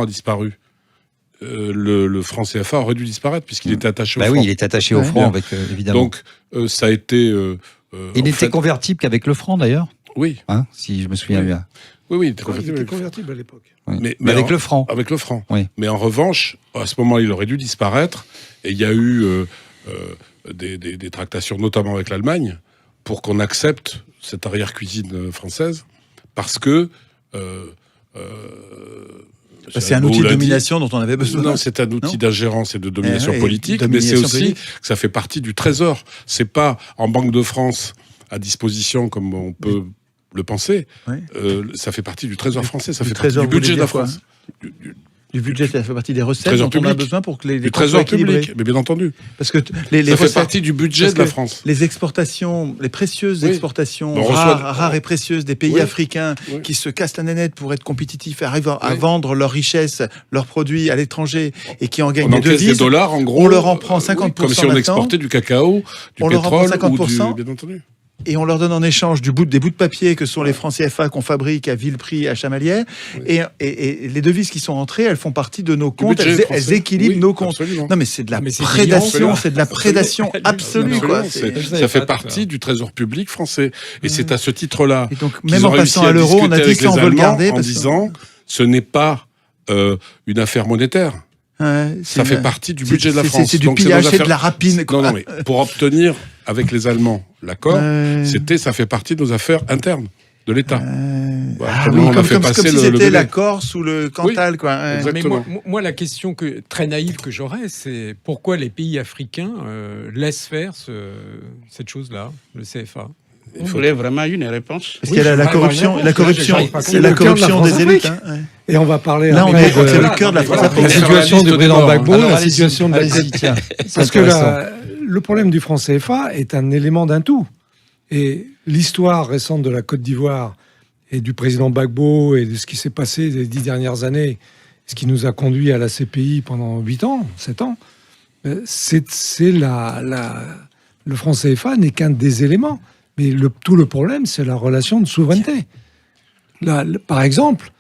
a disparu, le franc CFA aurait dû disparaître puisqu'il était attaché au franc. Oui, il est attaché au franc, avec, évidemment. Donc, ça a été... il n'était convertible qu'avec le franc, d'ailleurs. Oui. Hein, si je me souviens bien. Oui, il était convertible à l'époque. Oui. Mais avec le franc. Avec le franc. Oui. Mais en revanche, à ce moment, il aurait dû disparaître. Et il y a eu des tractations, notamment avec l'Allemagne, pour qu'on accepte cette arrière-cuisine française, parce que... c'est un outil de domination dont on avait besoin. Non, c'est un outil d'ingérence et de domination politique, mais c'est aussi que ça fait partie du trésor. C'est pas en Banque de France à disposition comme on peut le penser. Ça fait partie du trésor français, ça fait partie du budget de la France. Du budget, ça fait partie des recettes dont on a besoin pour que les du trésor public, mais bien entendu. Parce que ça fait partie du budget de la France. Les exportations, les précieuses exportations rares et précieuses des pays africains qui se cassent la nénette pour être compétitifs, arrivent à vendre leurs richesses, leurs produits à l'étranger et qui en gagnent des devises. Des dollars, en gros. On leur en prend 50%. Comme si on exportait du cacao, du pétrole ou du... Bien entendu. Et on leur donne en échange des bouts de papier que sont les francs CFA qu'on fabrique à vil prix à Chamalières. Et les devises qui sont entrées, elles font partie de nos comptes, elles équilibrent nos comptes. Absolument. Non mais c'est de la prédation, c'est de la prédation absolue. Quoi. Ça fait partie du trésor public français. Et c'est à ce titre-là. Et donc même en passant à l'euro, on a dit ça, on veut le garder. En disant, ce n'est pas une affaire monétaire. Ça fait partie du budget de la France. C'est du pillage, c'est de la rapine. Non, mais pour obtenir avec les Allemands l'accord, ça fait partie de nos affaires internes de l'État. Comme si c'était la Corse ou le Cantal. Quoi. Mais moi, la question très naïve que j'aurais, c'est pourquoi les pays africains laissent faire cette chose-là, le CFA. Il faudrait vraiment une réponse. Parce qu'il y a la corruption des élites. Et on va parler là, c'est le cœur de la France. La situation du président Gbagbo, la situation de la... Parce que le problème du franc CFA est un élément d'un tout. Et l'histoire récente de la Côte d'Ivoire et du président Gbagbo et de ce qui s'est passé les 10 dernières années, ce qui nous a conduit à la CPI pendant 8 ans, 7 ans, le franc CFA n'est qu'un des éléments. Mais tout le problème, c'est la relation de souveraineté. Là, par exemple,